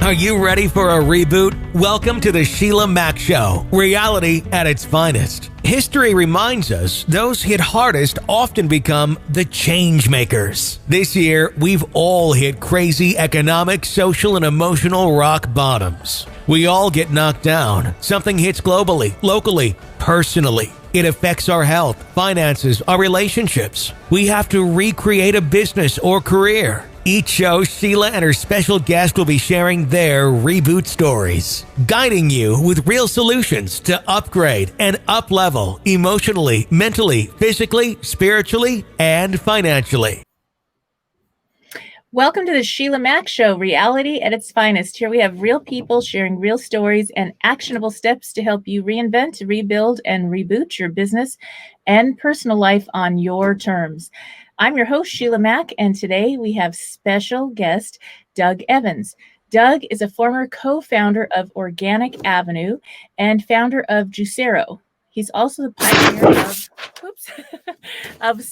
Are you ready for a reboot? Welcome to the Sheila Mac Show, reality at its finest. History reminds us those hit hardest often become the change makers. This year, we've all hit crazy economic, social, and emotional rock bottoms. We all get knocked down. Something hits globally, locally, personally. It affects our health, finances, our relationships. We have to recreate a business or career. Each show, Sheila and her special guest will be sharing their reboot stories, guiding you with real solutions to upgrade and up-level emotionally, mentally, physically, spiritually, and financially. Welcome to the Sheila Mac Show, reality at its finest. Here we have real people sharing real stories and actionable steps to help you reinvent, rebuild, and reboot your business and personal life on your terms. I'm your host, Sheila Mac, and today we have special guest, Doug Evans. Doug is a former co-founder of Organic Avenue and founder of Juicero. He's also the pioneer of the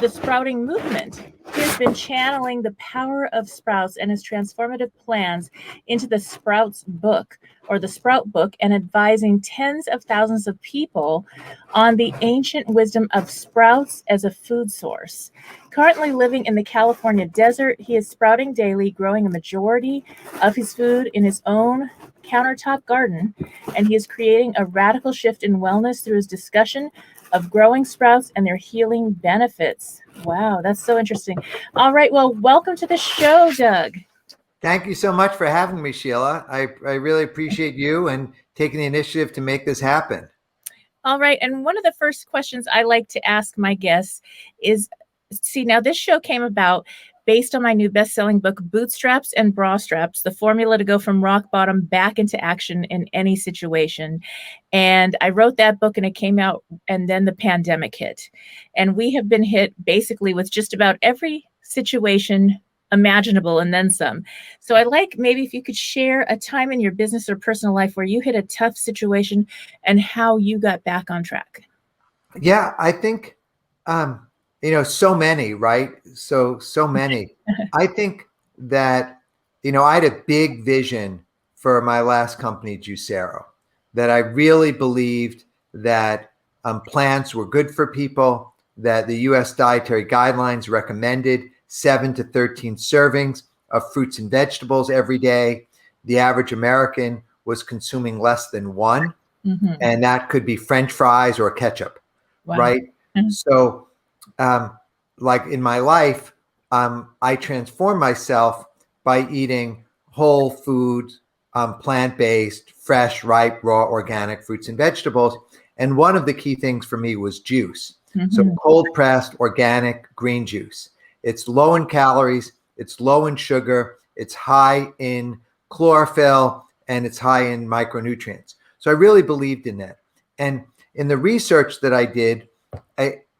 sprouting movement. He has been channeling the power of sprouts and his transformative plans into the Sprouts book, or the Sprout book, and advising tens of thousands of people on the ancient wisdom of sprouts as a food source. Currently living in the California desert, he is sprouting daily, growing a majority of his food in his own countertop garden, and he is creating a radical shift in wellness through his discussion of growing sprouts and their healing benefits. Wow, that's so interesting. All right, well, welcome to the show, Doug. Thank you so much for having me, Sheila. I really appreciate you and taking the initiative to make this happen. All right, and one of the first questions I like to ask my guests is, now this show came about based on my new best-selling book, Bootstraps and Bra Straps, the formula to go from rock bottom back into action in any situation. And I wrote that book and it came out, and then the pandemic hit. And we have been hit basically with just about every situation imaginable and then some. So I'd like maybe if you could share a time in your business or personal life where you hit a tough situation and how you got back on track. Yeah, I think, so many, right? So many. I think that, I had a big vision for my last company, Juicero, that I really believed that plants were good for people, that the U.S. dietary guidelines recommended 7 to 13 servings of fruits and vegetables every day. The average American was consuming less than one, and that could be French fries or ketchup, right? So, like in my life, I transformed myself by eating whole food, plant-based, fresh, ripe, raw, organic fruits and vegetables. And one of the key things for me was juice. So cold-pressed, organic green juice. It's low in calories, it's low in sugar, it's high in chlorophyll, and it's high in micronutrients. So I really believed in that. And in the research that I did,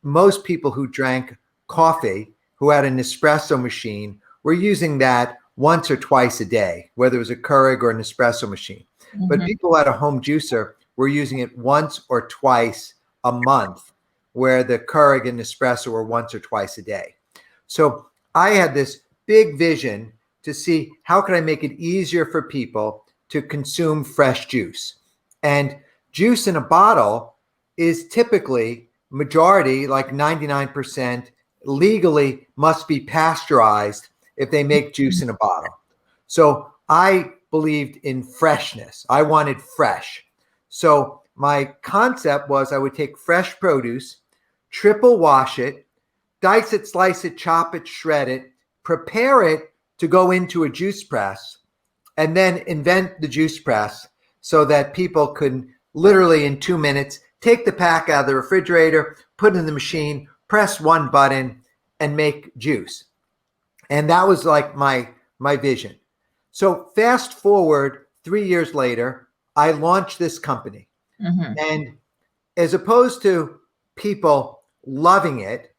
most people who drank coffee, who had an espresso machine, were using that once or twice a day, whether it was a Keurig or an espresso machine. But people who had a home juicer were using it once or twice a month, where the Keurig and espresso were once or twice a day. So I had this big vision to see how could I make it easier for people to consume fresh juice. And juice in a bottle is typically majority, like 99%, legally must be pasteurized if they make juice in a bottle. So I believed in freshness. I wanted fresh. So my concept was I would take fresh produce, triple wash it, dice it, slice it, chop it, shred it, prepare it to go into a juice press, and then invent the juice press so that people could literally in 2 minutes take the pack out of the refrigerator, put it in the machine, press one button, and make juice. And that was like my vision. So fast forward 3 years later, I launched this company. And as opposed to people loving it,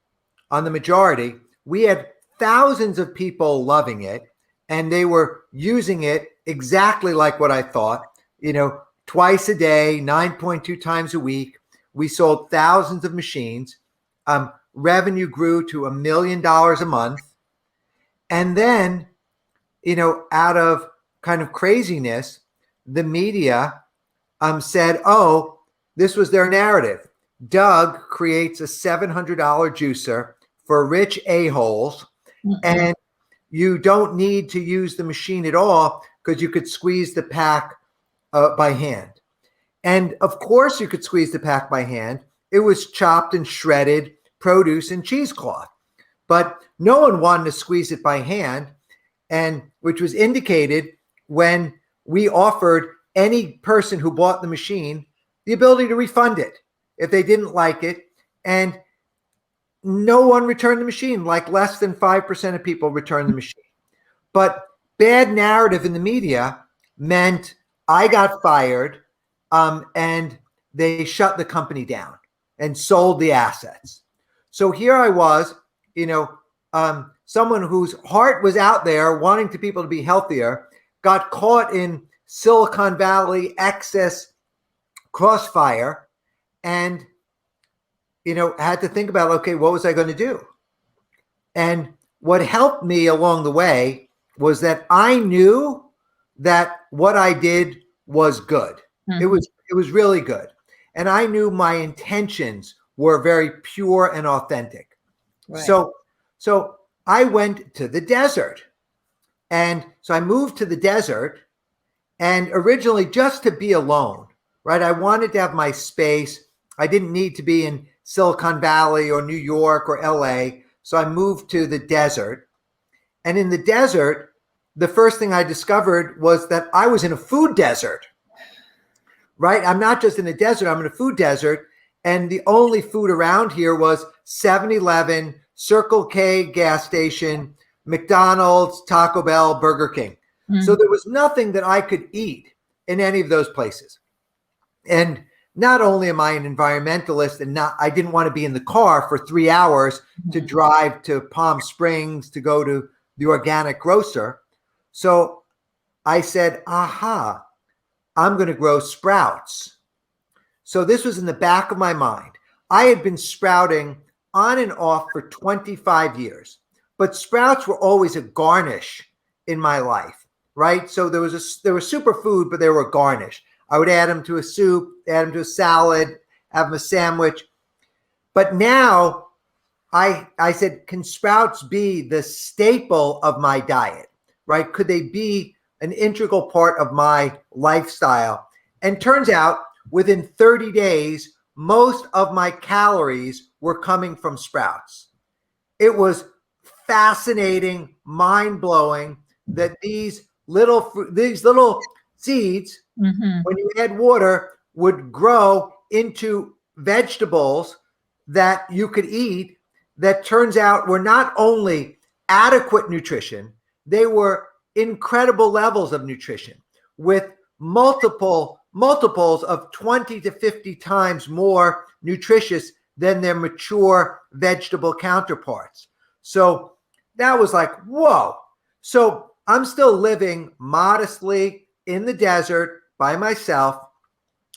on the majority, we had thousands of people loving it, and they were using it exactly like what I thought, twice a day, 9.2 times a week. We sold thousands of machines. Revenue grew to $1 million a month. And then out of kind of craziness, the media said, oh, this was their narrative. Doug creates a $700 juicer for rich a-holes, and you don't need to use the machine at all because you could squeeze the pack by hand. And of course you could squeeze the pack by hand. It was chopped and shredded produce and cheesecloth, but no one wanted to squeeze it by hand, and which was indicated when we offered any person who bought the machine the ability to refund it if they didn't like it. And no one returned the machine. Like less than 5% of people returned the machine. But bad narrative in the media meant I got fired, and they shut the company down and sold the assets. So here I was, someone whose heart was out there wanting people to be healthier, got caught in Silicon Valley excess crossfire, and had to think about, okay, what was I going to do? And what helped me along the way was that I knew that what I did was good. It was really good. And I knew my intentions were very pure and authentic. Right. So I went to the desert. And so I moved to the desert, and originally just to be alone, right? I wanted to have my space. I didn't need to be in Silicon Valley or New York or LA. So I moved to the desert. And in the desert, the first thing I discovered was that I was in a food desert, right? I'm not just in a desert, I'm in a food desert. And the only food around here was 7-Eleven, Circle K gas station, McDonald's, Taco Bell, Burger King. So there was nothing that I could eat in any of those places. And not only am I an environmentalist and I didn't want to be in the car for 3 hours to drive to Palm Springs to go to the organic grocer. So I said, I'm going to grow sprouts. So this was in the back of my mind. I had been sprouting on and off for 25 years, but sprouts were always a garnish in my life, right? So there was superfood, but they were a garnish. I would add them to a soup, add them to a salad, have them a sandwich. But now I said, can sprouts be the staple of my diet, right? Could they be an integral part of my lifestyle? And turns out within 30 days, most of my calories were coming from sprouts. It was fascinating, mind-blowing that these little seeds, when you add water, would grow into vegetables that you could eat, that turns out were not only adequate nutrition, they were incredible levels of nutrition with multiples of 20 to 50 times more nutritious than their mature vegetable counterparts. So that was like, whoa. So I'm still living modestly in the desert by myself.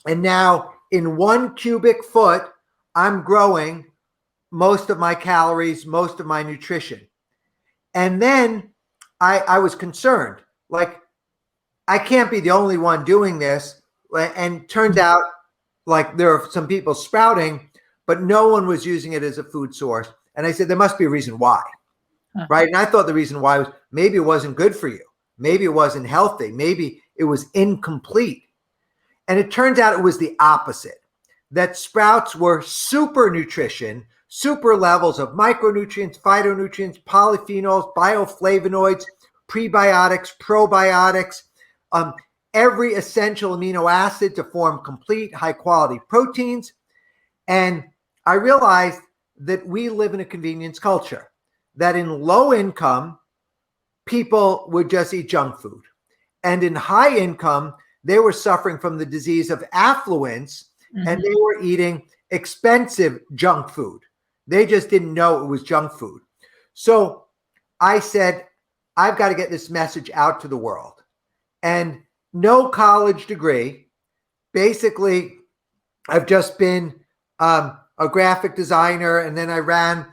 And now in 1 cubic foot, I'm growing most of my calories, most of my nutrition. And then I was concerned, like, I can't be the only one doing this. And turns out like there are some people sprouting, but no one was using it as a food source. And I said, there must be a reason why, right? And I thought the reason why was maybe it wasn't good for you. Maybe it wasn't healthy. Maybe it was incomplete. And it turns out it was the opposite, that sprouts were super nutrition, super levels of micronutrients, phytonutrients, polyphenols, bioflavonoids, prebiotics, probiotics, every essential amino acid to form complete high quality proteins. And I realized that we live in a convenience culture, that in low income, people would just eat junk food. And in high income, they were suffering from the disease of affluence, and they were eating expensive junk food. They just didn't know it was junk food. So I said, I've got to get this message out to the world. And no college degree. Basically, I've just been a graphic designer, and then I ran,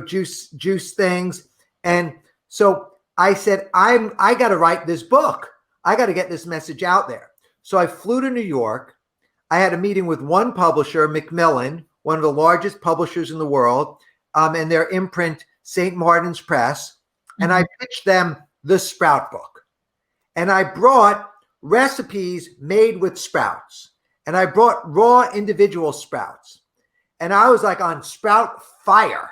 juice things. And so I said, I got to write this book. I got to get this message out there. So I flew to New York. I had a meeting with one publisher, Macmillan, one of the largest publishers in the world, and their imprint, St. Martin's Press. And I pitched them the Sprout book. And I brought recipes made with sprouts. And I brought raw individual sprouts. And I was like on sprout fire,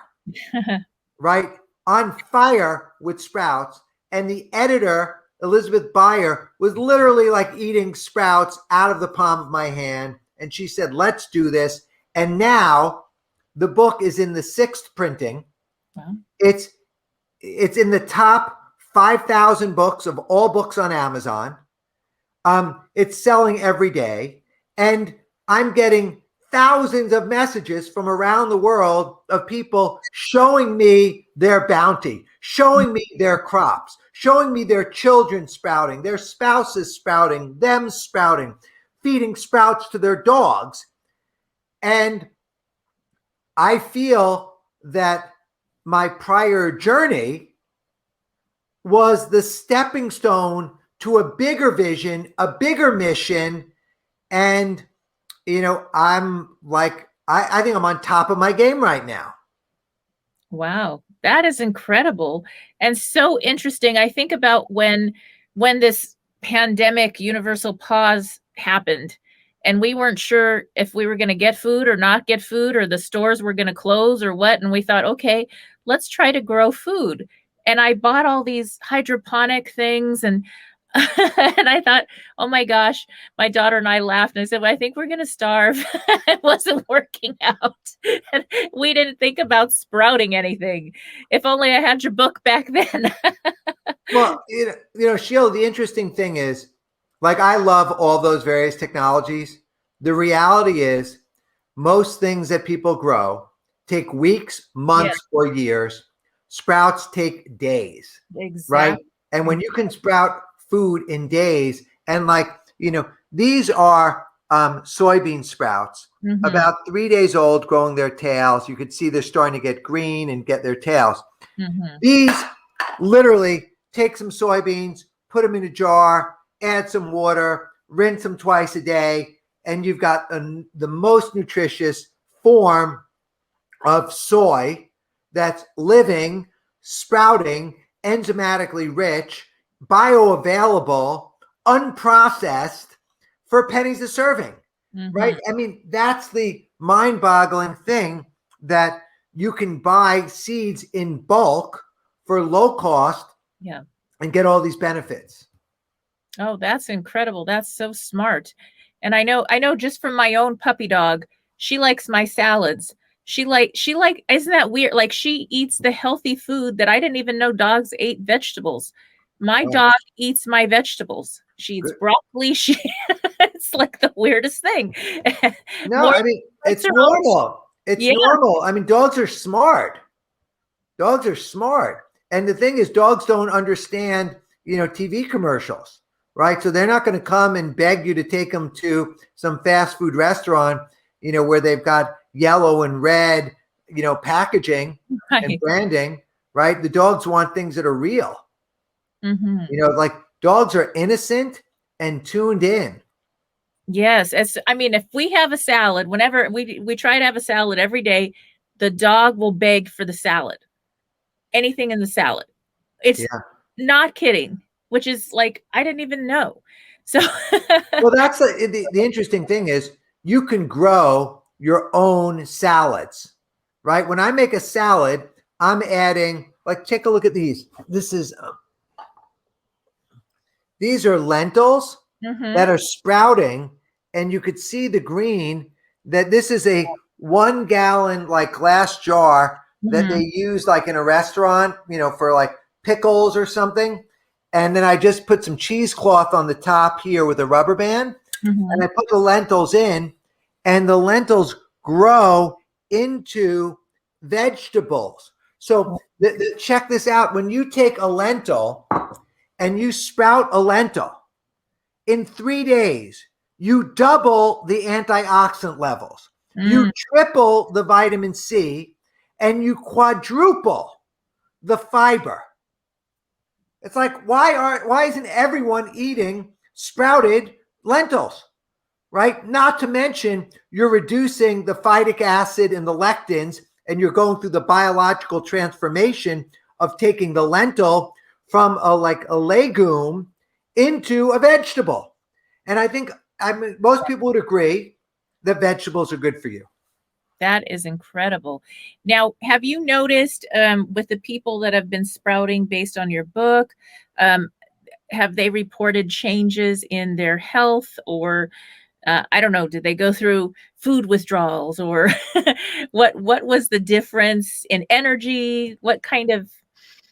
right? On fire with sprouts. And the editor, Elizabeth Beyer, was literally like eating sprouts out of the palm of my hand. And she said, let's do this. And now the book is in the 6th printing. Wow. It's in the top 5,000 books of all books on Amazon. It's selling every day. And I'm getting thousands of messages from around the world of people showing me their bounty, showing me their crops, showing me their children sprouting, their spouses sprouting, them sprouting, feeding sprouts to their dogs. And I feel that my prior journey was the stepping stone to a bigger vision, a bigger mission. And, you know, I'm like, I think I'm on top of my game right now. Wow. That is incredible. And so interesting. I think about when this pandemic universal pause happened and we weren't sure if we were going to get food or not get food, or the stores were going to close or what. And we thought, okay, let's try to grow food. And I bought all these hydroponic things and and I thought, oh my gosh, my daughter and I laughed and I said, well, I think we're going to starve. It wasn't working out. And we didn't think about sprouting anything. If only I had your book back then. Well, you know, Sheila, the interesting thing is, like, I love all those various technologies. The reality is most things that people grow take weeks, months, or years. Sprouts take days, right? And when you can sprout food in days, and like, you know, these are soybean sprouts, about 3 days old, growing their tails. You could see they're starting to get green and get their tails. These literally take some soybeans, put them in a jar, add some water, rinse them twice a day, and you've got the most nutritious form of soy that's living, sprouting, enzymatically rich, bioavailable, unprocessed, for pennies a serving, right? I mean, that's the mind-boggling thing, that you can buy seeds in bulk for low cost, and get all these benefits. Oh, that's incredible. That's so smart. And I know just from my own puppy dog, she likes my salads. She isn't that weird? Like, she eats the healthy food that I didn't even know dogs ate vegetables. My dog eats my vegetables. She eats broccoli. It's like the weirdest thing. No, I mean, it's normal. It's normal. I mean, dogs are smart. Dogs are smart. And the thing is, dogs don't understand, you know, TV commercials, right? So they're not going to come and beg you to take them to some fast food restaurant, you know, where they've got yellow and red, you know, packaging and branding, right? The dogs want things that are real. You know, like, dogs are innocent and tuned in. Yes. I mean, if we have a salad, whenever we try to have a salad every day, the dog will beg for the salad. Anything in the salad. It's not kidding, which is like, I didn't even know. So, well, that's the interesting thing is, you can grow your own salads, right? When I make a salad, I'm adding, like, take a look at these. These are lentils that are sprouting, and you could see the green, that this is a 1 gallon like glass jar that they use like in a restaurant, you know, for like pickles or something. And then I just put some cheesecloth on the top here with a rubber band, and I put the lentils in, and the lentils grow into vegetables. So check this out. When you take a lentil and you sprout a lentil, in 3 days, you double the antioxidant levels, you triple the vitamin C, and you quadruple the fiber. It's like, why isn't everyone eating sprouted lentils, right? Not to mention you're reducing the phytic acid and the lectins, and you're going through the biological transformation of taking the lentil from a legume into a vegetable. And I think most people would agree that vegetables are good for you. That is incredible. Now, have you noticed with the people that have been sprouting based on your book, have they reported changes in their health, or I don't know, did they go through food withdrawals, or what was the difference in energy? What kind of...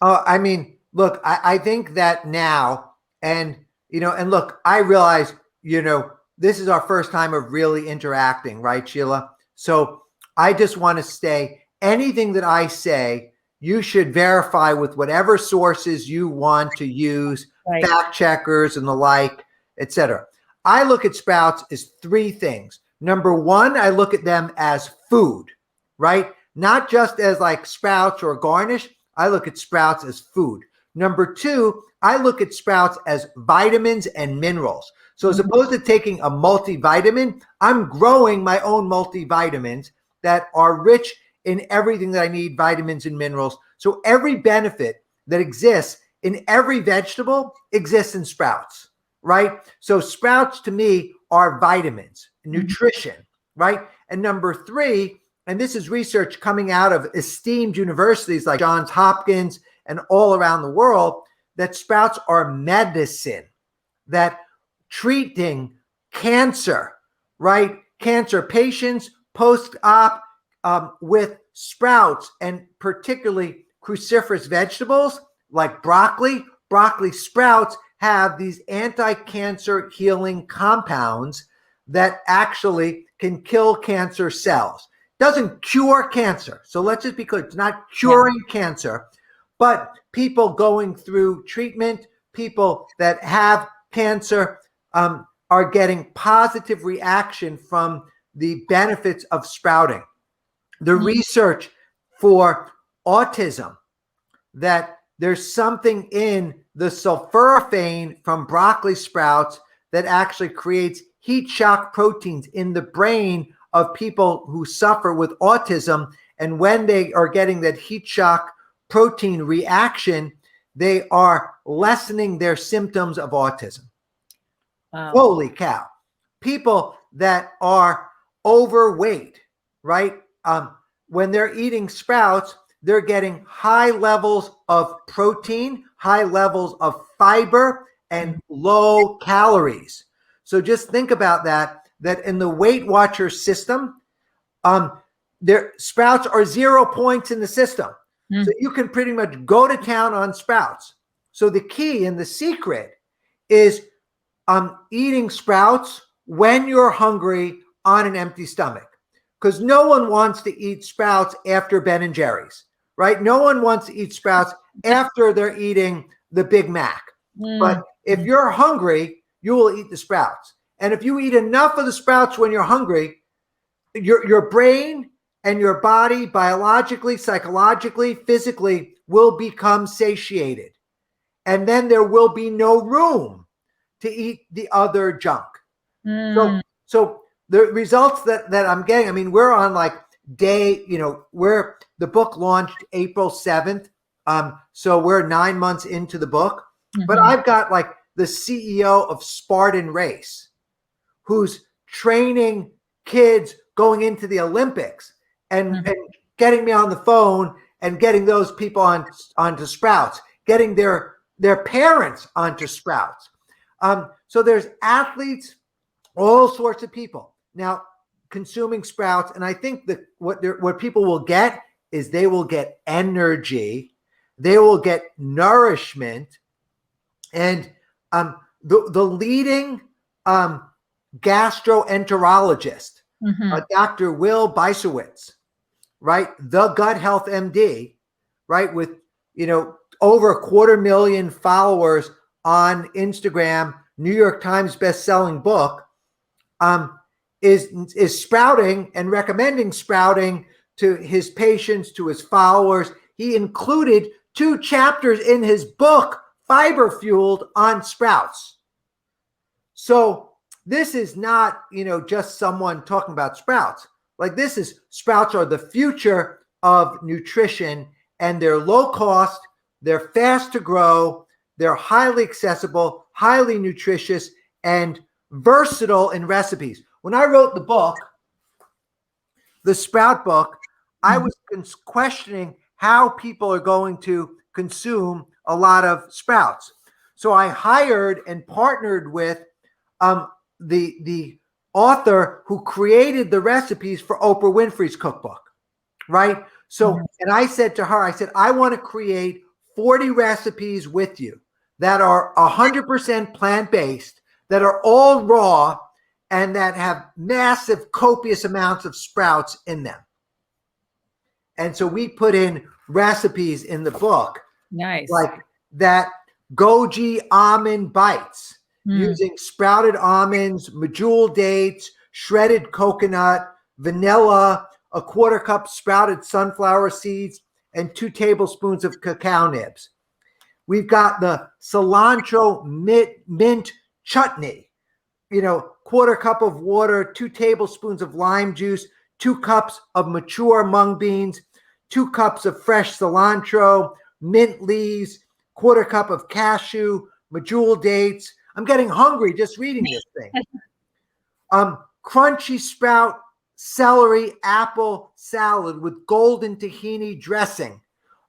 I mean, look, I think that now, and look, I realize, this is our first time of really interacting, right, Sheila? So I just want to say anything that I say, you should verify with whatever sources you want to use, right. Fact checkers and the like, etc. I look at sprouts as three things. Number one, I look at them as food, right? Not just as like sprouts or garnish. I look at sprouts as food. Number two, I look at sprouts as vitamins and minerals. So as opposed to taking a multivitamin, I'm growing my own multivitamins that are rich in everything that I need, vitamins and minerals. So every benefit that exists in every vegetable exists in sprouts, right? So sprouts to me are vitamins, nutrition, right? And number three, and this is research coming out of esteemed universities like Johns Hopkins and all around the world, that sprouts are medicine, that treating cancer, right? Cancer patients post-op with sprouts, and particularly cruciferous vegetables like broccoli sprouts have these anti-cancer healing compounds that actually can kill cancer cells. Doesn't cure cancer. So let's just be clear, it's not curing cancer, but people going through treatment, people that have cancer are getting positive reaction from the benefits of sprouting. The research for autism, that there's something in the sulforaphane from broccoli sprouts that actually creates heat shock proteins in the brain of people who suffer with autism. And when they are getting that heat shock protein reaction, they are lessening their symptoms of autism. Wow. Holy cow. People that are overweight, right? When they're eating sprouts, they're getting high levels of protein, high levels of fiber, and low calories. So just think about that in the Weight Watcher system, their sprouts are 0 points in the system. So you can pretty much go to town on sprouts. So the key and the secret is eating sprouts when you're hungry on an empty stomach. Because no one wants to eat sprouts after Ben & Jerry's, right? No one wants to eat sprouts after they're eating the Big Mac. But if you're hungry, you will eat the sprouts. And if you eat enough of the sprouts when you're hungry, your brain and your body, biologically, psychologically, physically, will become satiated. And then there will be no room to eat the other junk. So the results that I'm getting, I mean, we're on like day, where the book launched April 7th. So we're 9 months into the book. But I've got like the CEO of Spartan race who's training kids going into the Olympics and getting me on the phone and getting those people onto sprouts, getting their parents onto sprouts. So there's athletes, all sorts of people now consuming sprouts. And I think that what people will get is they will get energy, they will get nourishment. And the leading gastroenterologist, Dr. Will Bisowitz, right? The Gut Health MD, right? With, over 250,000 followers on Instagram, New York Times best-selling book, is sprouting and recommending sprouting to his patients, to his followers. He included 2 chapters in his book fiber fueled on sprouts. So this is not, just someone talking about sprouts. Like sprouts are the future of nutrition, and they're low cost, they're fast to grow, they're highly accessible, highly nutritious, and versatile in recipes. When I wrote the book, the Sprout book, I was questioning how people are going to consume a lot of sprouts. So I hired and partnered with the author who created the recipes for Oprah Winfrey's cookbook, right? So, and I said to her, I want to create 40 recipes with you that are 100% plant-based, that are all raw, and that have massive, copious amounts of sprouts in them. And so we put in recipes in the book. Nice. Like that goji almond bites using sprouted almonds, medjool dates, shredded coconut, vanilla, a quarter cup sprouted sunflower seeds, and 2 tablespoons of cacao nibs. We've got the cilantro mint chutney, quarter cup of water, 2 tablespoons of lime juice, 2 cups of mature mung beans, 2 cups of fresh cilantro, mint leaves, quarter cup of cashew, medjool dates. I'm getting hungry just reading this thing. Crunchy sprout celery apple salad with golden tahini dressing,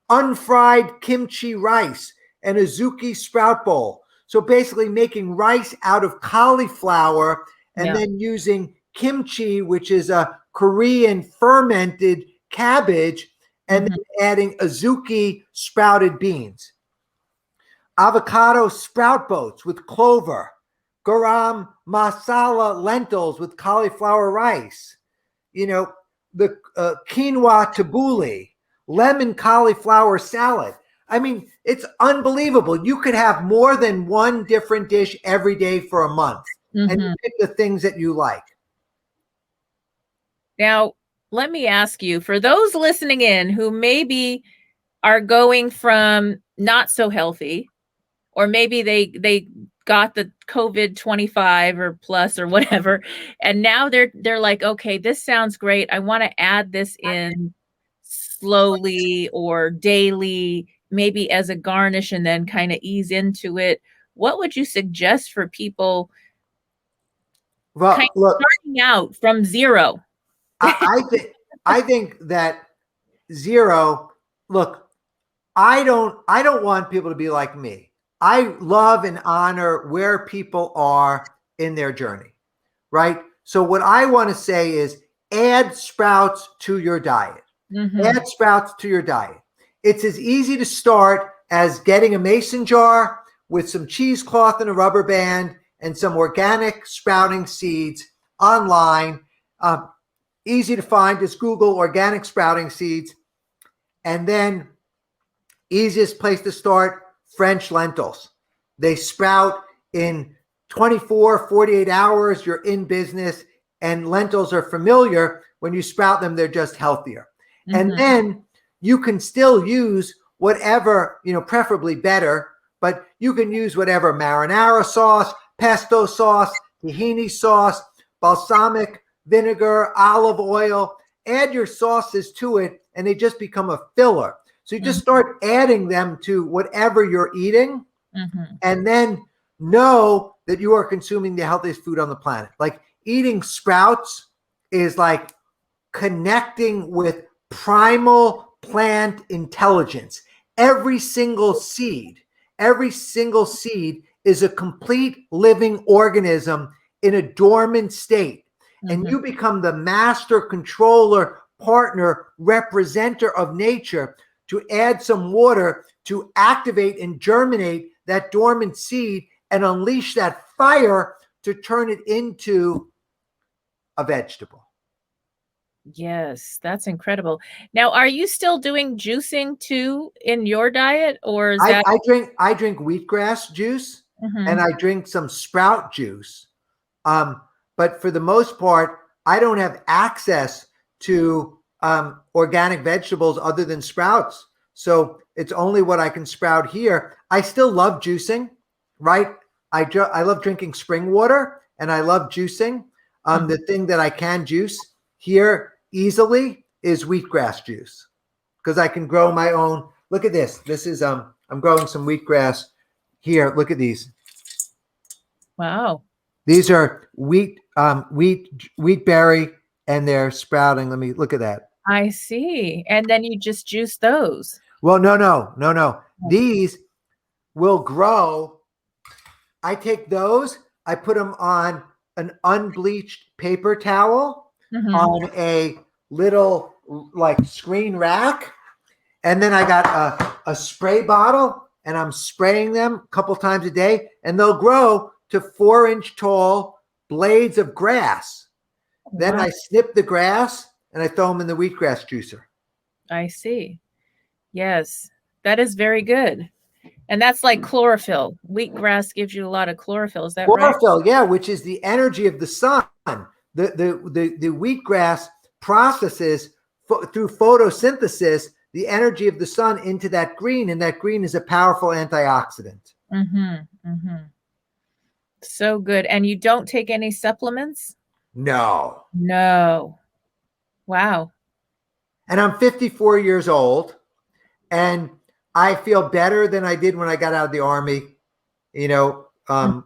unfried kimchi rice, and a zuki sprout bowl. So basically making rice out of cauliflower and then using kimchi, which is a Korean fermented cabbage, and then adding azuki sprouted beans. Avocado sprout boats with clover, garam masala lentils with cauliflower rice, the quinoa tabbouleh, lemon cauliflower salad. I mean, it's unbelievable. You could have more than one different dish every day for a month, and you pick the things that you like. Now, let me ask you, for those listening in who maybe are going from not so healthy, or maybe they got the COVID 25 or plus or whatever, and now they're like, okay, this sounds great. I want to add this in slowly or daily, maybe as a garnish, and then kind of ease into it. What would you suggest for people starting out from zero? I think that zero. Look, I don't want people to be like me. I love and honor where people are in their journey, right? So what I want to say is add sprouts to your diet. Add sprouts to your diet. It's as easy to start as getting a mason jar with some cheesecloth and a rubber band and some organic sprouting seeds online. Easy to find. Just Google organic sprouting seeds. And then easiest place to start, French lentils. They sprout in 24, 48 hours. You're in business, and lentils are familiar. When you sprout them, they're just healthier. And then you can still use whatever, preferably better, but you can use whatever marinara sauce, pesto sauce, tahini sauce, balsamic vinegar, olive oil. Add your sauces to it, and they just become a filler. So you just start adding them to whatever you're eating, and then know that you are consuming the healthiest food on the planet. Like eating sprouts is like connecting with primal plant intelligence. Every single seed is a complete living organism in a dormant state. And you become the master controller, partner, representer of nature to add some water to activate and germinate that dormant seed and unleash that fire to turn it into a vegetable. Yes, that's incredible. Now, are you still doing juicing too in your diet, or is that? I drink wheatgrass juice and I drink some sprout juice. But for the most part, I don't have access to organic vegetables other than sprouts. So it's only what I can sprout here. I still love juicing, right? I love drinking spring water and I love juicing. The thing that I can juice here easily is wheatgrass juice because I can grow my own. Look at this. This is I'm growing some wheatgrass here. Look at these. Wow. These are wheat berry, and they're sprouting. Let me look at that. I see. And then you just juice those. Well, no. These will grow. I take those, I put them on an unbleached paper towel on a little like screen rack. And then I got a spray bottle and I'm spraying them a couple times a day and they'll grow to 4-inch tall blades of grass. Wow. Then I snip the grass and I throw them in the wheatgrass juicer. I see. Yes, that is very good. And that's like chlorophyll. Wheatgrass gives you a lot of chlorophyll. Is that right? Chlorophyll, yeah, which is the energy of the sun. The wheatgrass processes through photosynthesis the energy of the sun into that green, and that green is a powerful antioxidant. So good. And you don't take any supplements? No. Wow. And I'm 54 years old, and I feel better than I did when I got out of the Army,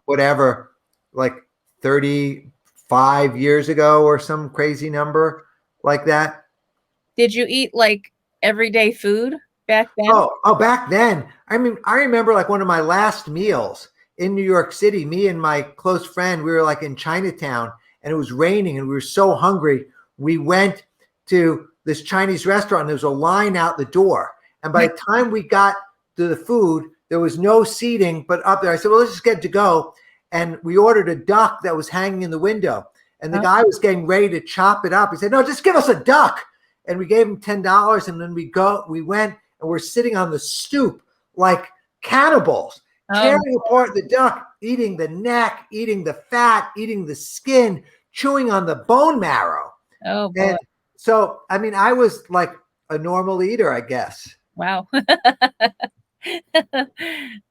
whatever, like 35 years ago or some crazy number like that. Did you eat like everyday food back then? Oh, back then. I mean, I remember like one of my last meals in New York City, me and my close friend, we were like in Chinatown and it was raining and we were so hungry. We went to this Chinese restaurant and there was a line out the door. And by the time we got to the food, there was no seating, but up there, I said, well, let's just get to go. And we ordered a duck that was hanging in the window. And the guy was getting ready to chop it up. He said, no, just give us a duck. And we gave him $10. And then we went and we're sitting on the stoop like cannibals, tearing apart the duck, eating the neck, eating the fat, eating the skin, chewing on the bone marrow. Oh, boy. And so, I mean, I was like a normal eater, I guess. Wow.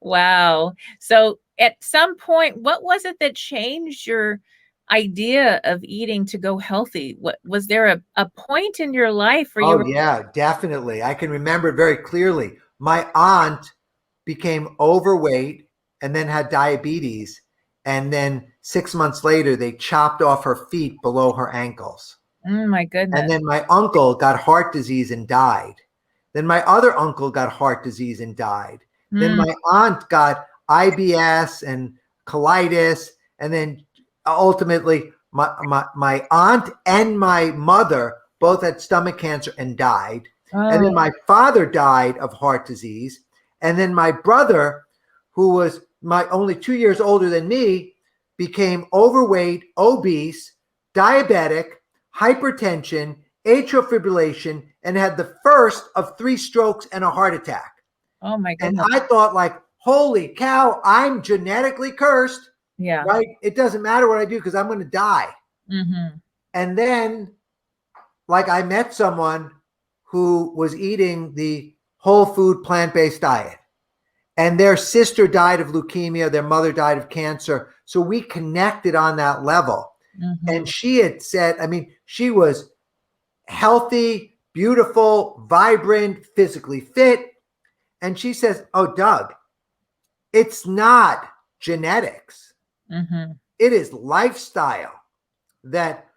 Wow. So at some point, what was it that changed your idea of eating to go healthy? What was there a point in your life where you were? Yeah, definitely. I can remember it very clearly. My aunt became overweight and then had diabetes. And then 6 months later, they chopped off her feet below her ankles. My goodness. And then my uncle got heart disease and died. Then my other uncle got heart disease and died. Then my aunt got IBS and colitis. And then ultimately, my aunt and my mother both had stomach cancer and died. And then my father died of heart disease. And then my brother, who was only 2 years older than me, became overweight, obese, diabetic, hypertension, atrial fibrillation, and had the first of 3 strokes and a heart attack. Oh my goodness. And I thought, like, holy cow, I'm genetically cursed. Yeah. Right? It doesn't matter what I do because I'm going to die. And then, like, I met someone who was eating the whole food plant-based diet. And their sister died of leukemia. Their mother died of cancer. So we connected on that level. And she had said, I mean, she was healthy, beautiful, vibrant, physically fit. And she says, oh, Doug, it's not genetics. It is lifestyle that,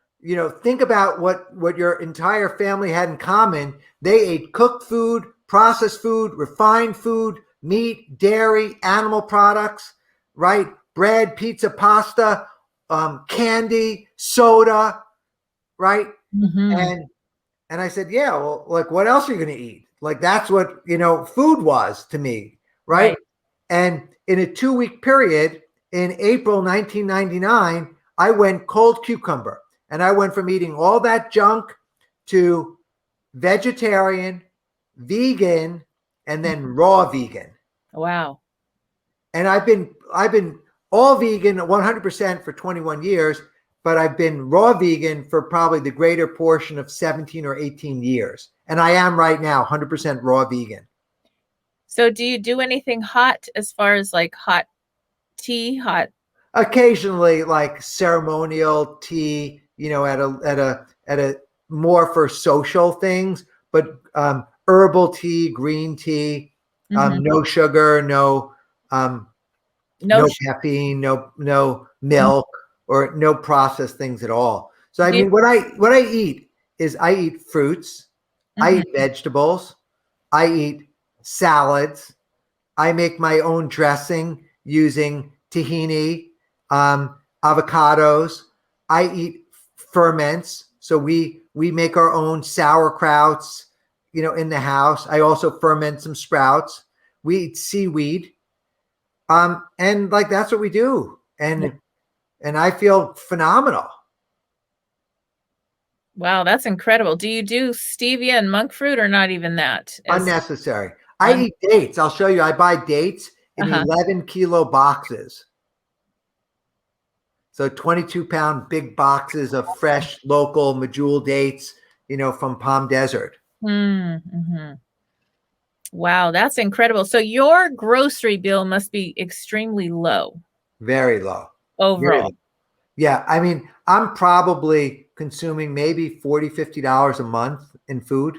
think about what your entire family had in common. They ate cooked food, processed food, refined food, meat, dairy, animal products, right? Bread, pizza, pasta, candy, soda, right? And I said, yeah, well, like, what else are you going to eat? Like, that's what, food was to me, right? And in a 2-week period, in April 1999, I went cold cucumber. And I went from eating all that junk to vegetarian, vegan, and then raw vegan. Wow. And I've been all vegan 100% for 21 years, but I've been raw vegan for probably the greater portion of 17 or 18 years. And I am right now 100% raw vegan. So do you do anything hot as far as like hot tea, hot? Occasionally, like ceremonial tea, at a more for social things, but herbal tea, green tea, no sugar, No. no caffeine, no milk, or no processed things at all. So I mean, what I eat is I eat fruits, I eat vegetables, I eat salads, I make my own dressing using tahini, avocados. I eat ferments, so we make our own sauerkrauts, in the house. I also ferment some sprouts. We eat seaweed. And like that's what we do. And I feel phenomenal. Wow, that's incredible. Do you do stevia and monk fruit or not even that? Unnecessary. I eat dates. I'll show you. I buy dates in 11-kilo boxes. So 22-pound big boxes of fresh local medjool dates, from Palm Desert. Mm-hmm. Wow, that's incredible. So your grocery bill must be extremely low. Very low. Overall. Very low. Yeah. I mean, I'm probably consuming maybe $40, $50 a month in food.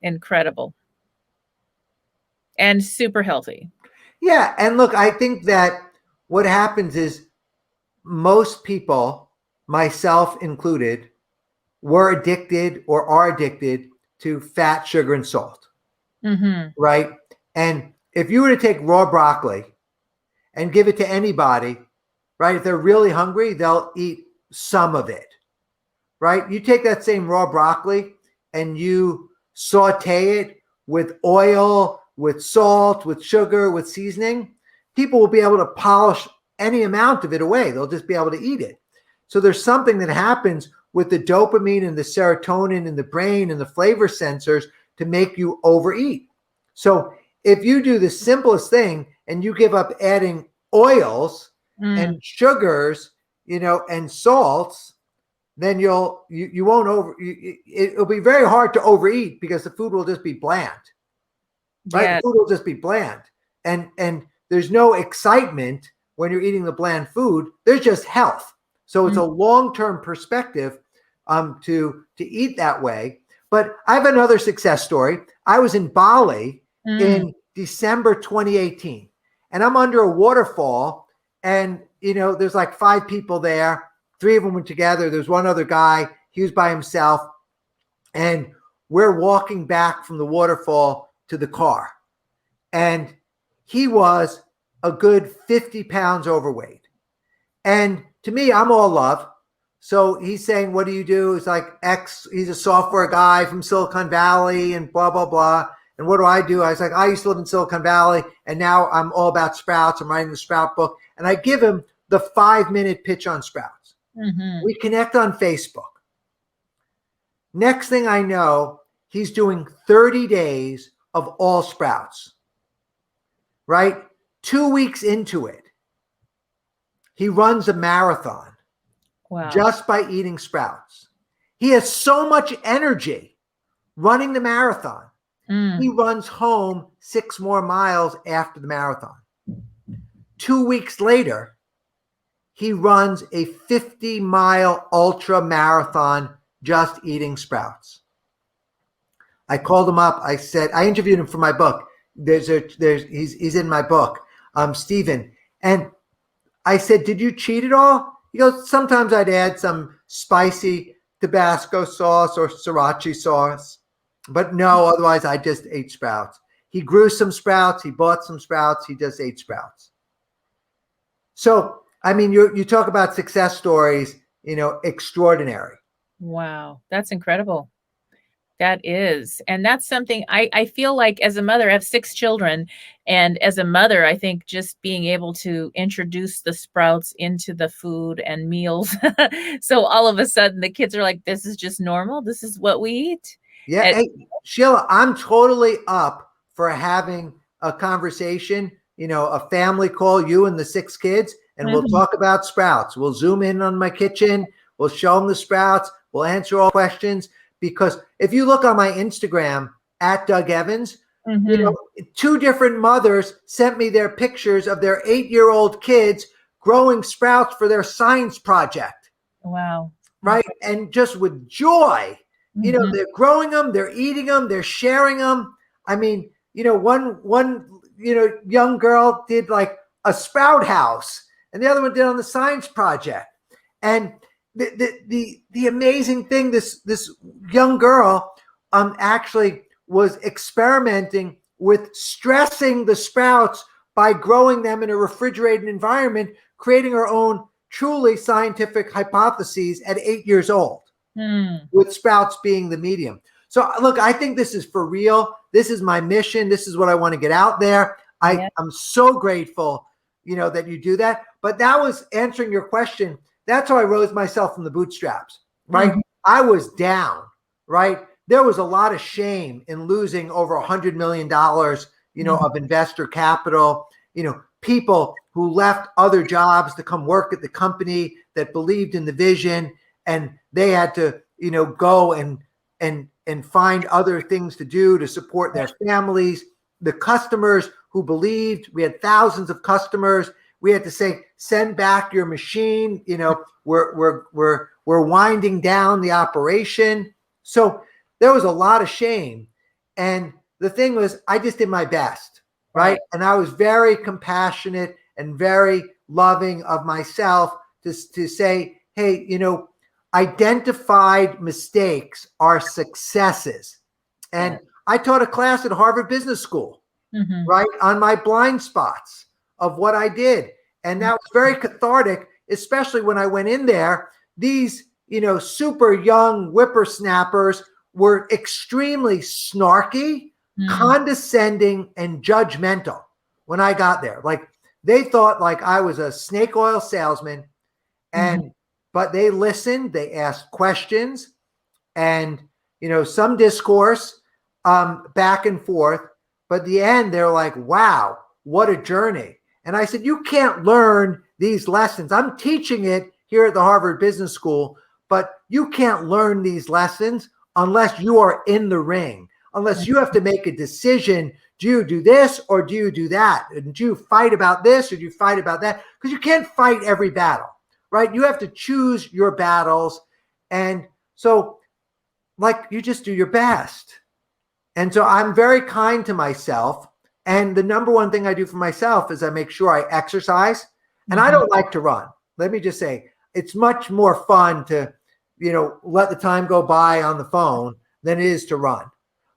Incredible. And super healthy. Yeah. And look, I think that what happens is most people, myself included, were addicted or are addicted to fat, sugar, and salt. Right? And if you were to take raw broccoli and give it to anybody, right? If they're really hungry, they'll eat some of it, right? You take that same raw broccoli and you saute it with oil, with salt, with sugar, with seasoning, people will be able to polish any amount of it away. They'll just be able to eat it. So there's something that happens with the dopamine and the serotonin in the brain and the flavor sensors to make you overeat. So if you do the simplest thing and you give up adding oils and sugars, and salts, then you won't it'll be very hard to overeat because the food will just be bland. Right? Yeah. The food will just be bland. And there's no excitement when you're eating the bland food. There's just health. So it's a long-term perspective to eat that way. But I have another success story. I was in Bali in December 2018, and I'm under a waterfall, and there's like 5 people there. 3 of them were together. There's one other guy. He was by himself, and we're walking back from the waterfall to the car, and he was a good 50 pounds overweight. And to me, I'm all love. So he's saying, what do you do? It's like he's a software guy from Silicon Valley and blah, blah, blah. And what do? I was like, I used to live in Silicon Valley and now I'm all about sprouts. I'm writing the sprout book. And I give him the 5-minute pitch on sprouts. We connect on Facebook. Next thing I know, he's doing 30 days of all sprouts, right? 2 weeks into it, he runs a marathon. Wow. Just by eating sprouts. He has so much energy running the marathon. He runs home 6 more miles after the marathon. 2 weeks later, he runs a 50-mile ultra marathon just eating sprouts. I called him up. I said, I interviewed him for my book. He's in my book, Stephen. And I said, did you cheat at all? He goes, sometimes I'd add some spicy Tabasco sauce or sriracha sauce, but no, otherwise I just ate sprouts. He grew some sprouts. He bought some sprouts. He just ate sprouts. So, I mean, you talk about success stories, extraordinary. Wow. That's incredible. That is. And that's something I feel like as a mother, I have 6 children. And as a mother, I think just being able to introduce the sprouts into the food and meals. So all of a sudden the kids are like, this is just normal. This is what we eat. Yeah. And hey, Sheila, I'm totally up for having a conversation, a family call, you and the 6 kids, and we'll talk about sprouts. We'll zoom in on my kitchen. We'll show them the sprouts. We'll answer all questions. Because if you look on my Instagram at Doug Evans, You know, two different mothers sent me their pictures of their 8-year-old kids growing sprouts for their science project. Wow. Right. And just with joy, you know, they're growing them, they're eating them, they're sharing them. I mean, you know, one young girl did like a sprout house and the other one did on the science project. And the amazing thing, this young girl actually was experimenting with stressing the sprouts by growing them in a refrigerated environment, creating her own truly scientific hypotheses at 8 years old, with sprouts being the medium. So look, I think this is for real. This is my mission. This is what I want to get out there. I'm so grateful, you know, that you do that. But that was answering your question. That's how I rose myself from the bootstraps, right? I was down, right? There was a lot of shame in losing over $100 million, you know, of investor capital, you know, people who left other jobs to come work at the company that believed in the vision, and they had to, you know, go and find other things to do to support their families. The customers who believed, we had thousands of customers. We had to say, send back your machine. You know, we're winding down the operation. So there was a lot of shame. And the thing was, I just did my best, right? And I was very compassionate and very loving of myself to say, hey, you know, identified mistakes are successes. And I taught a class at Harvard Business School, right, on my blind spots of what I did. And that was very cathartic, especially when I went in there. These, you know, super young whippersnappers were extremely snarky, condescending, and judgmental when I got there. Like, they thought like I was a snake oil salesman, but they listened, they asked questions, and, you know, some discourse back and forth. But at the end, they're like, wow, what a journey. And I said, you can't learn these lessons. I'm teaching it here at the Harvard Business School, but you can't learn these lessons unless you are in the ring, unless you have to make a decision. Do you do this or do you do that? And do you fight about this or do you fight about that? Because you can't fight every battle, right? You have to choose your battles. And so, like, you just do your best. And so I'm very kind to myself. And the number one thing I do for myself is I make sure I exercise. And I don't like to run. Let me just say, it's much more fun to, you know, let the time go by on the phone than it is to run.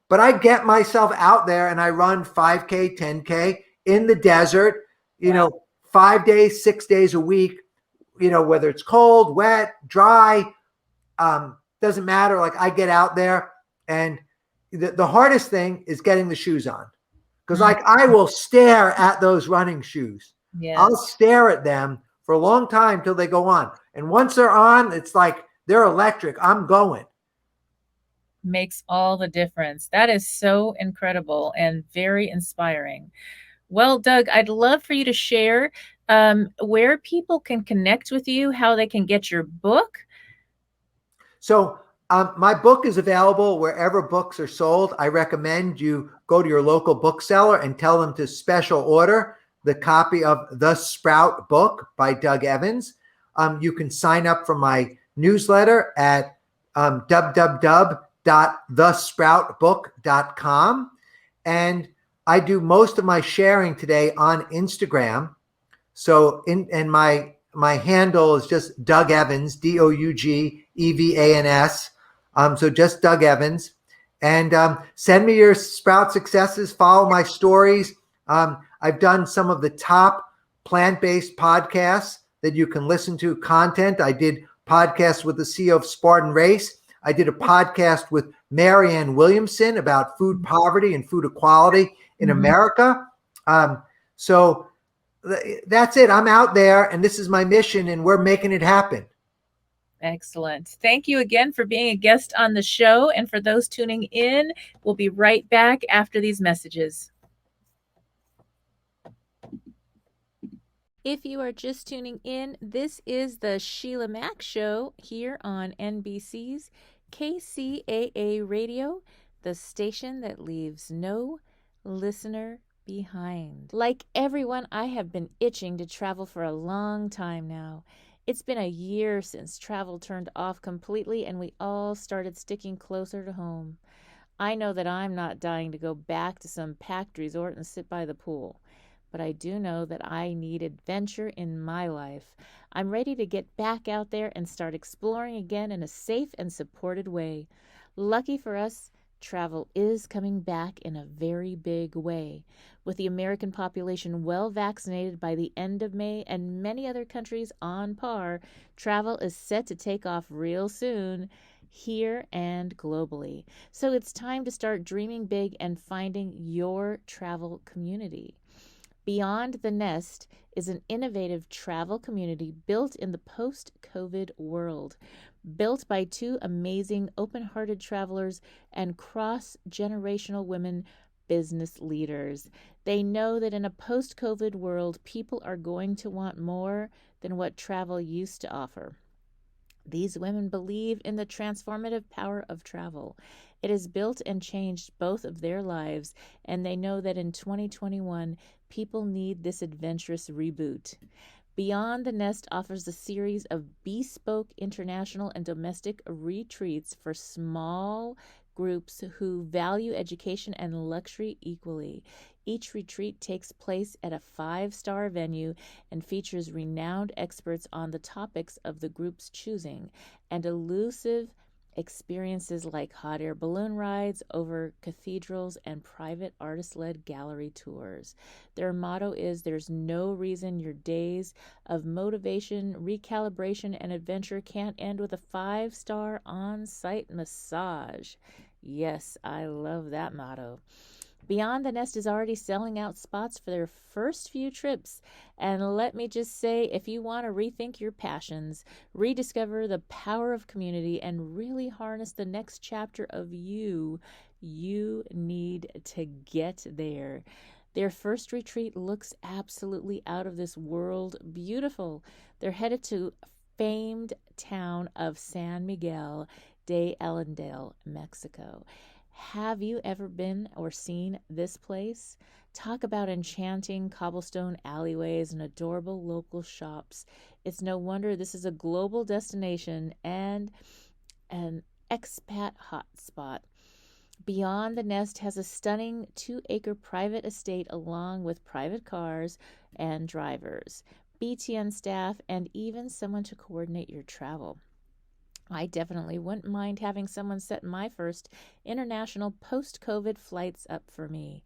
But I get myself out there and I run 5K, 10K in the desert, you know, 5 days, 6 days a week, you know, whether it's cold, wet, dry, doesn't matter. Like, I get out there, and the hardest thing is getting the shoes on. Because like, I will stare at those running shoes. I'll stare at them for a long time till they go on. And once they're on, it's like they're electric. I'm going. Makes all the difference. That is so incredible and very inspiring. Well, Doug, I'd love for you to share where people can connect with you, how they can get your book. So my book is available wherever books are sold. I recommend you go to your local bookseller and tell them to special order the copy of The Sprout Book by Doug Evans. You can sign up for my newsletter at www.thesproutbook.com. And I do most of my sharing today on Instagram. So and my handle is just Doug Evans, DOUGEVANS. So just Doug Evans. And send me your sprout successes. Follow my stories. I've done some of the top plant-based podcasts that you can listen to content. I did podcasts with the CEO of Spartan Race. I did a podcast with Marianne Williamson about food poverty and food equality in America. So that's it. I'm out there, and this is my mission, and we're making it happen. Excellent. Thank you again for being a guest on the show. And for those tuning in, we'll be right back after these messages. If you are just tuning in, this is the Sheila Mack Show here on NBC's KCAA Radio, the station that leaves no listener behind. Like everyone, I have been itching to travel for a long time now. It's been a year since travel turned off completely and we all started sticking closer to home. I know that I'm not dying to go back to some packed resort and sit by the pool, but I do know that I need adventure in my life. I'm ready to get back out there and start exploring again in a safe and supported way. Lucky for us, travel is coming back in a very big way. With the American population well vaccinated by the end of May and many other countries on par, travel is set to take off real soon, here and globally. So it's time to start dreaming big and finding your travel community. Beyond the Nest is an innovative travel community built in the post-COVID world, built by two amazing open-hearted travelers and cross-generational women business leaders. They know that in a post-COVID world, people are going to want more than what travel used to offer. These women believe in the transformative power of travel. It has built and changed both of their lives, and they know that in 2021, people need this adventurous reboot. Beyond the Nest offers a series of bespoke international and domestic retreats for small groups who value education and luxury equally. Each retreat takes place at a 5-star venue and features renowned experts on the topics of the group's choosing and elusive experiences like hot air balloon rides over cathedrals and private artist-led gallery tours. Their motto is, "There's no reason your days of motivation, recalibration, and adventure can't end with a 5-star on-site massage." Yes, I love that motto. Beyond the Nest is already selling out spots for their first few trips. And let me just say, if you want to rethink your passions, rediscover the power of community, and really harness the next chapter of you need to get there. Their first retreat looks absolutely out of this world beautiful. They're headed to famed town of San Miguel de Allendale, Mexico. Have you ever been or seen this place? Talk about enchanting cobblestone alleyways and adorable local shops. It's no wonder this is a global destination and an expat hotspot. Beyond the Nest has a stunning 2-acre private estate along with private cars and drivers, BTN staff, and even someone to coordinate your travel. I definitely wouldn't mind having someone set my first international post-COVID flights up for me.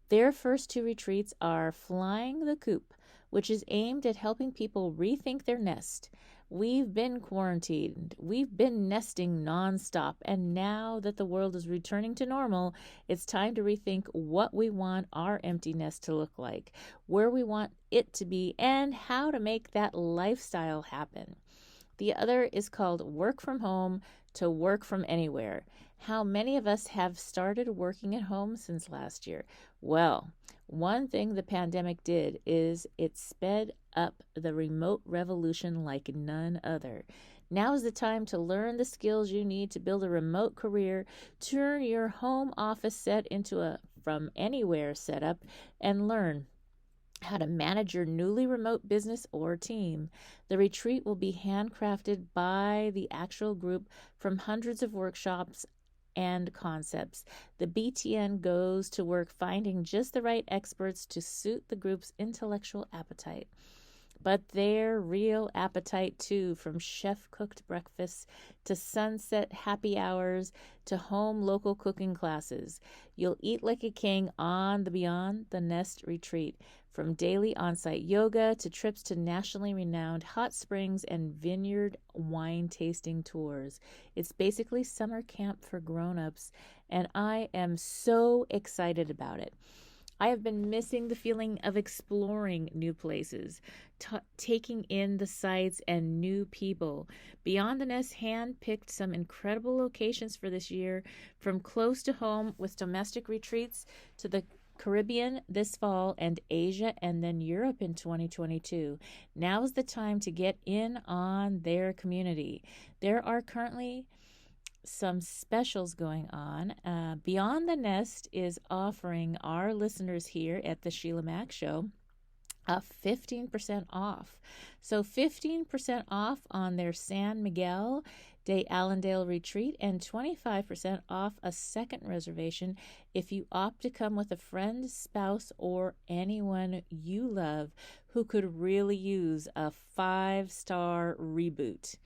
Their first 2 retreats are Flying the Coop, which is aimed at helping people rethink their nest. We've been quarantined, we've been nesting nonstop, and now that the world is returning to normal, it's time to rethink what we want our empty nest to look like, where we want it to be, and how to make that lifestyle happen. The other is called Work from Home to Work from Anywhere. How many of us have started working at home since last year? Well, one thing the pandemic did is it sped up the remote revolution like none other. Now is the time to learn the skills you need to build a remote career, turn your home office set into a from anywhere setup, and learn how to manage your newly remote business or team. The retreat will be handcrafted by the actual group from hundreds of workshops and concepts. The BTN goes to work finding just the right experts to suit the group's intellectual appetite. But their real appetite too, from chef-cooked breakfasts to sunset happy hours to home local cooking classes. You'll eat like a king on the Beyond the Nest retreat, from daily on-site yoga to trips to nationally renowned hot springs and vineyard wine tasting tours. It's basically summer camp for grown-ups, and I am so excited about it. I have been missing the feeling of exploring new places, taking in the sights and new people. Beyond the Nest handpicked some incredible locations for this year, from close to home with domestic retreats to the Caribbean this fall and Asia and then Europe in 2022. Now is the time to get in on their community. There are currently some specials going on. Beyond the Nest is offering our listeners here at the Sheila Mac Show 15% off. So 15% off on their San Miguel de Allendale retreat and 25% off a second reservation if you opt to come with a friend, spouse, or anyone you love who could really use a 5-star reboot.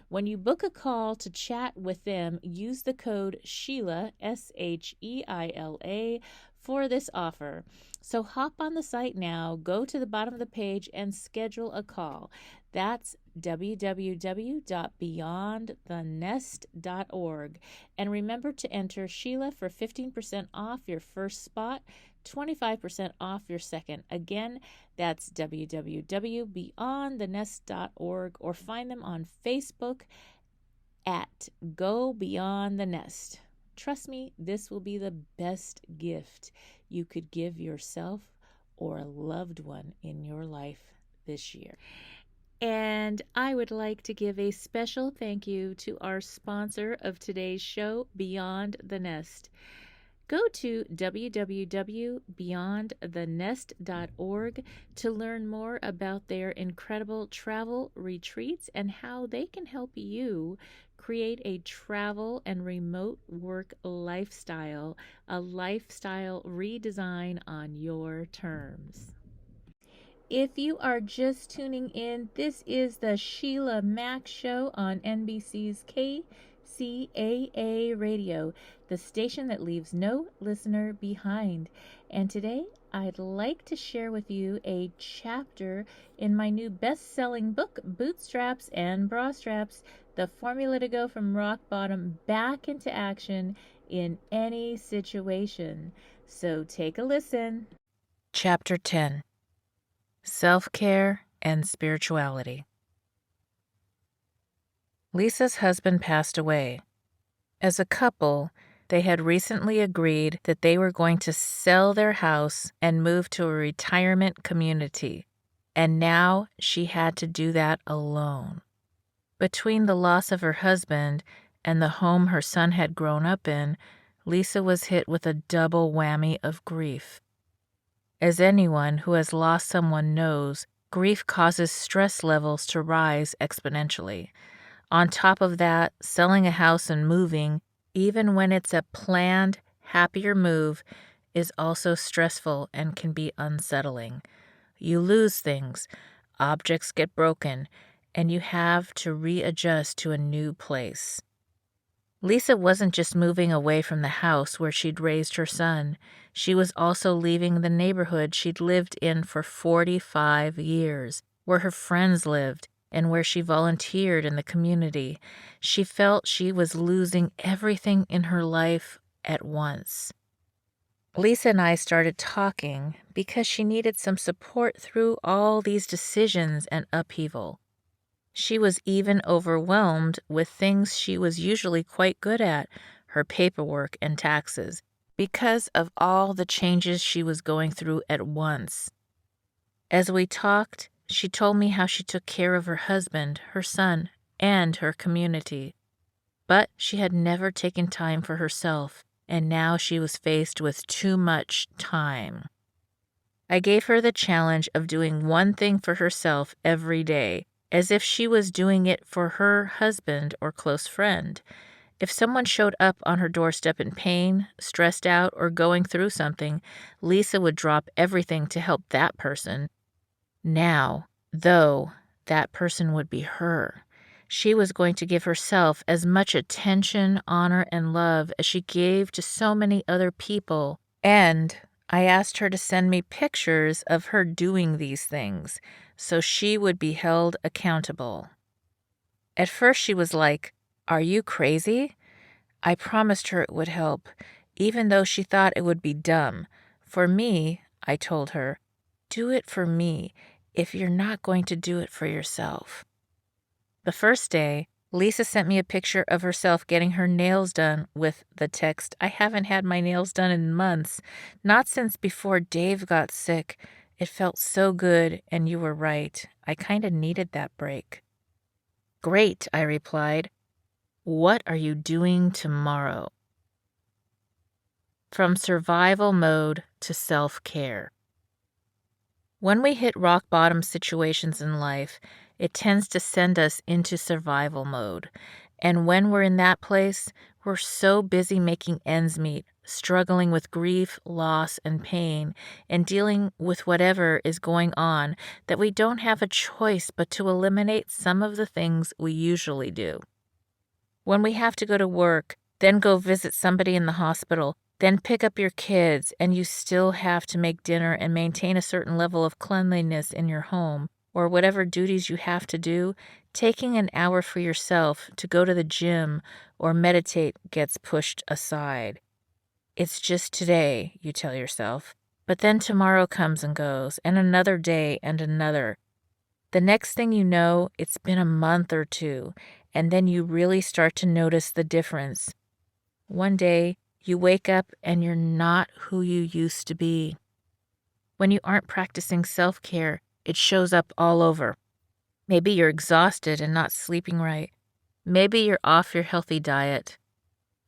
When you book a call to chat with them, use the code Sheila, SHEILA, for this offer. So hop on the site now, go to the bottom of the page, and schedule a call. That's www.beyondthenest.org. And remember to enter Sheila for 15% off your first spot, 25% off your second. Again, that's www.beyondthenest.org, or find them on Facebook at Go Beyond the Nest. Trust me, this will be the best gift you could give yourself or a loved one in your life this year. And I would like to give a special thank you to our sponsor of today's show, Beyond the Nest. Go to www.beyondthenest.org to learn more about their incredible travel retreats and how they can help you create a travel and remote work lifestyle, a lifestyle redesign on your terms. If you are just tuning in, this is the Sheila Mac Show on NBC's KCAA Radio, the station that leaves no listener behind. And today, I'd like to share with you a chapter in my new best-selling book, Bootstraps and Bra Straps, the formula to go from rock bottom back into action in any situation. So take a listen. Chapter 10. Self-Care and Spirituality. Lisa's husband passed away. As a couple, they had recently agreed that they were going to sell their house and move to a retirement community, and now she had to do that alone. Between the loss of her husband and the home her son had grown up in, Lisa was hit with a double whammy of grief. As anyone who has lost someone knows, grief causes stress levels to rise exponentially. On top of that, selling a house and moving, even when it's a planned, happier move, is also stressful and can be unsettling. You lose things, objects get broken, and you have to readjust to a new place. Lisa wasn't just moving away from the house where she'd raised her son. She was also leaving the neighborhood she'd lived in for 45 years, where her friends lived, and where she volunteered in the community. She felt she was losing everything in her life at once. Lisa and I started talking because she needed some support through all these decisions and upheaval. She was even overwhelmed with things she was usually quite good at, her paperwork and taxes, because of all the changes she was going through at once. As we talked, she told me how she took care of her husband, her son, and her community. But she had never taken time for herself, and now she was faced with too much time. I gave her the challenge of doing one thing for herself every day, as if she was doing it for her husband or close friend. If someone showed up on her doorstep in pain, stressed out, or going through something, Lisa would drop everything to help that person. Now, though, that person would be her. She was going to give herself as much attention, honor, and love as she gave to so many other people. And I asked her to send me pictures of her doing these things, so she would be held accountable. At first she was like, "Are you crazy?" I promised her it would help, even though she thought it would be dumb. For me, I told her, do it for me if you're not going to do it for yourself. The first day, Lisa sent me a picture of herself getting her nails done with the text, "I haven't had my nails done in months, not since before Dave got sick. It felt so good, and you were right. I kind of needed that break." "Great," I replied. What are you doing tomorrow? From survival mode to self-care. When we hit rock bottom situations in life, it tends to send us into survival mode. And when we're in that place, we're so busy making ends meet, struggling with grief, loss, and pain, and dealing with whatever is going on that we don't have a choice but to eliminate some of the things we usually do. When we have to go to work, then go visit somebody in the hospital, then pick up your kids, and you still have to make dinner and maintain a certain level of cleanliness in your home, or whatever duties you have to do, taking an hour for yourself to go to the gym or meditate gets pushed aside. It's just today, you tell yourself, but then tomorrow comes and goes, and another day and another. The next thing you know, it's been a month or two, and then you really start to notice the difference. One day, you wake up and you're not who you used to be. When you aren't practicing self-care, it shows up all over. Maybe you're exhausted and not sleeping right. Maybe you're off your healthy diet.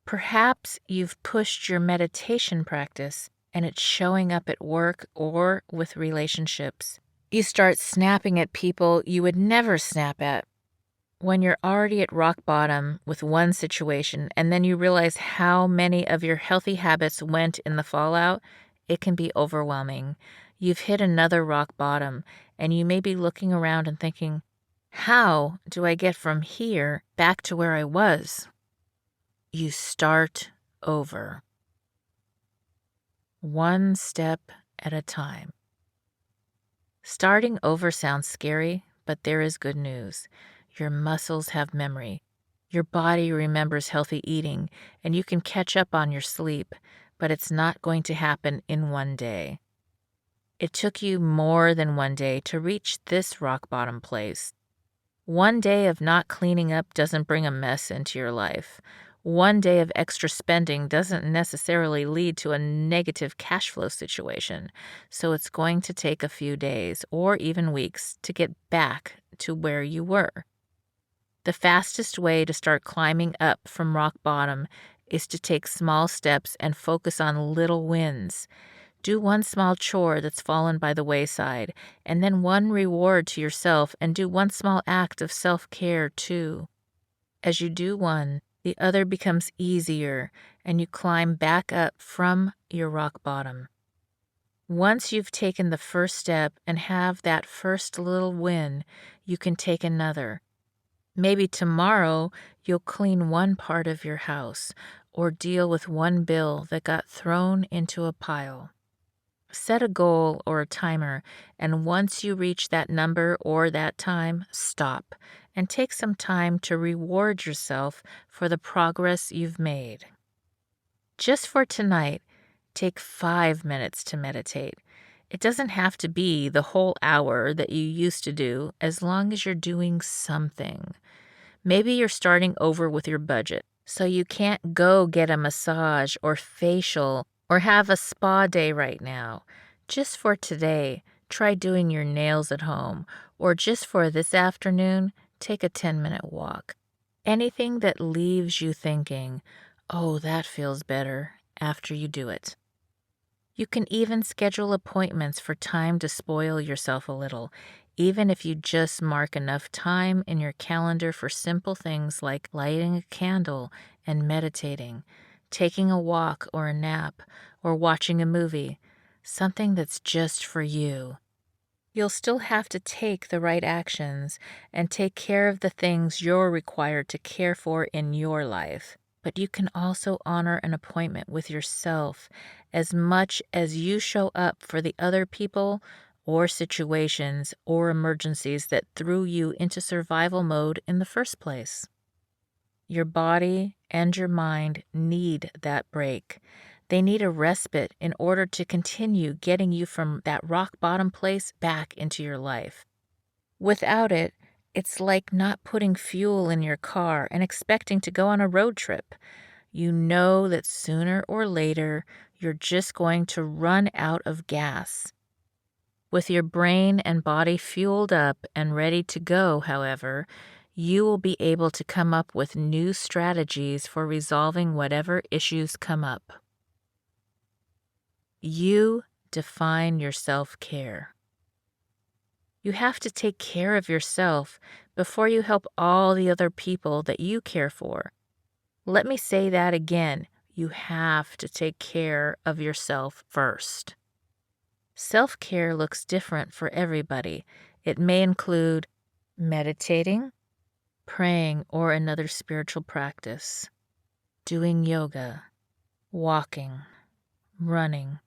Perhaps you've pushed your meditation practice and it's showing up at work or with relationships. You start snapping at people you would never snap at. When you're already at rock bottom with one situation and then you realize how many of your healthy habits went in the fallout, it can be overwhelming. You've hit another rock bottom and you may be looking around and thinking, how do I get from here back to where I was? You start over. One step at a time. Starting over sounds scary, but there is good news. Your muscles have memory. Your body remembers healthy eating, and you can catch up on your sleep, but it's not going to happen in one day. It took you more than one day to reach this rock bottom place. One day of not cleaning up doesn't bring a mess into your life. One day of extra spending doesn't necessarily lead to a negative cash flow situation, so it's going to take a few days or even weeks to get back to where you were. The fastest way to start climbing up from rock bottom is to take small steps and focus on little wins. Do one small chore that's fallen by the wayside, and then one reward to yourself, and do one small act of self-care too. As you do one, the other becomes easier, and you climb back up from your rock bottom. Once you've taken the first step and have that first little win, you can take another. Maybe tomorrow you'll clean one part of your house or deal with one bill that got thrown into a pile. Set a goal or a timer, and once you reach that number or that time, stop and take some time to reward yourself for the progress you've made. Just for tonight, take 5 minutes to meditate. It doesn't have to be the whole hour that you used to do, as long as you're doing something. Maybe you're starting over with your budget, so you can't go get a massage or facial or have a spa day right now. Just for today, try doing your nails at home, or just for this afternoon, take a 10-minute walk. Anything that leaves you thinking, oh, that feels better, after you do it. You can even schedule appointments for time to spoil yourself a little, even if you just mark enough time in your calendar for simple things like lighting a candle and meditating, taking a walk or a nap, or watching a movie, something that's just for you. You'll still have to take the right actions and take care of the things you're required to care for in your life. But you can also honor an appointment with yourself as much as you show up for the other people or situations or emergencies that threw you into survival mode in the first place. Your body and your mind need that break. They need a respite in order to continue getting you from that rock bottom place back into your life. Without it, it's like not putting fuel in your car and expecting to go on a road trip. You know that sooner or later, you're just going to run out of gas. With your brain and body fueled up and ready to go, however, you will be able to come up with new strategies for resolving whatever issues come up. You define your self-care. You have to take care of yourself before you help all the other people that you care for. Let me say that again. You have to take care of yourself first. Self-care looks different for everybody. It may include meditating, praying or another spiritual practice, doing yoga, walking, running,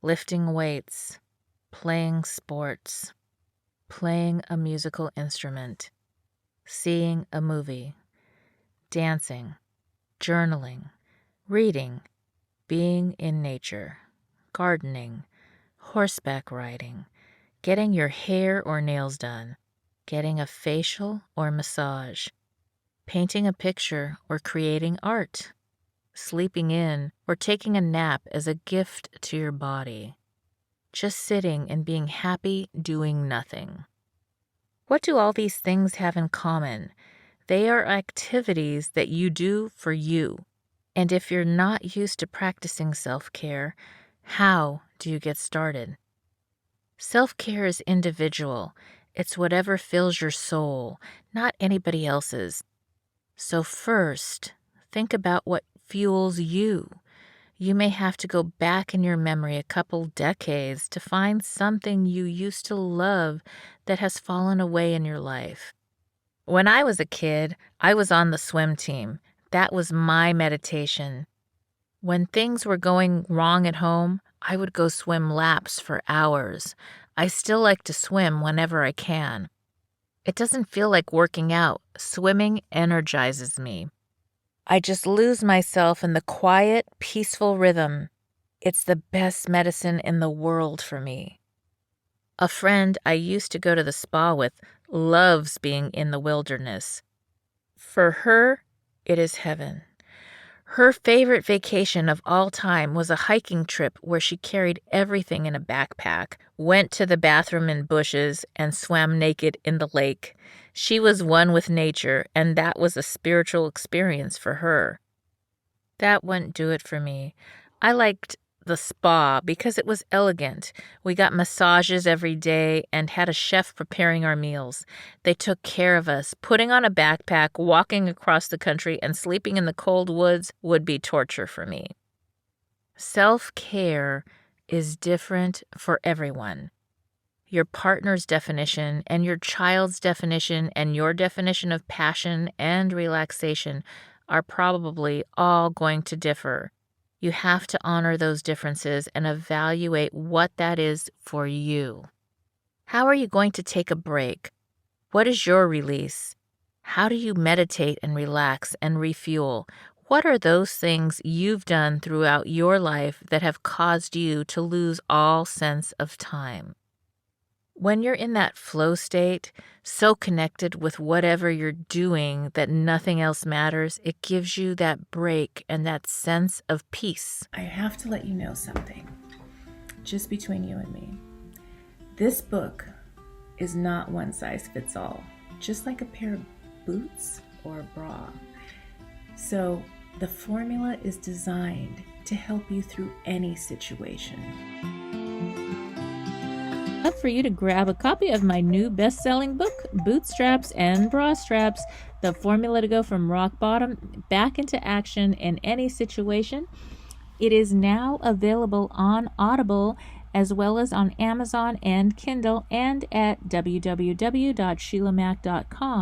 lifting weights, playing sports, playing a musical instrument, seeing a movie, dancing, journaling, reading, being in nature, gardening, horseback riding, getting your hair or nails done, getting a facial or massage, painting a picture or creating art, sleeping in or taking a nap as a gift to your body, just sitting and being happy doing nothing. What do all these things have in common? They are activities that you do for you. And if you're not used to practicing self-care, how do you get started? Self-care is individual. It's whatever fills your soul, not anybody else's. So first, think about what fuels you. You may have to go back in your memory a couple decades to find something you used to love that has fallen away in your life. When I was a kid, I was on the swim team. That was my meditation. When things were going wrong at home, I would go swim laps for hours. I still like to swim whenever I can. It doesn't feel like working out. Swimming energizes me. I just lose myself in the quiet, peaceful rhythm. It's the best medicine in the world for me. A friend I used to go to the spa with loves being in the wilderness. For her, it is heaven. Her favorite vacation of all time was a hiking trip where she carried everything in a backpack, went to the bathroom in bushes, and swam naked in the lake. She was one with nature, and that was a spiritual experience for her. That wouldn't do it for me. I liked the spa because it was elegant. We got massages every day and had a chef preparing our meals. They took care of us. Putting on a backpack, walking across the country, and sleeping in the cold woods would be torture for me. Self-care is different for everyone. Your partner's definition and your child's definition and your definition of passion and relaxation are probably all going to differ. You have to honor those differences and evaluate what that is for you. How are you going to take a break? What is your release? How do you meditate and relax and refuel? What are those things you've done throughout your life that have caused you to lose all sense of time? When you're in that flow state, so connected with whatever you're doing that nothing else matters, it gives you that break and that sense of peace. I have to let you know something, just between you and me. This book is not one size fits all, just like a pair of boots or a bra. So the formula is designed to help you through any situation. Up for you to grab a copy of my new best-selling book, Bootstraps and Bra Straps, the formula to go from rock bottom back into action in any situation. It is now available on Audible as well as on Amazon and Kindle and at www.sheilamac.com.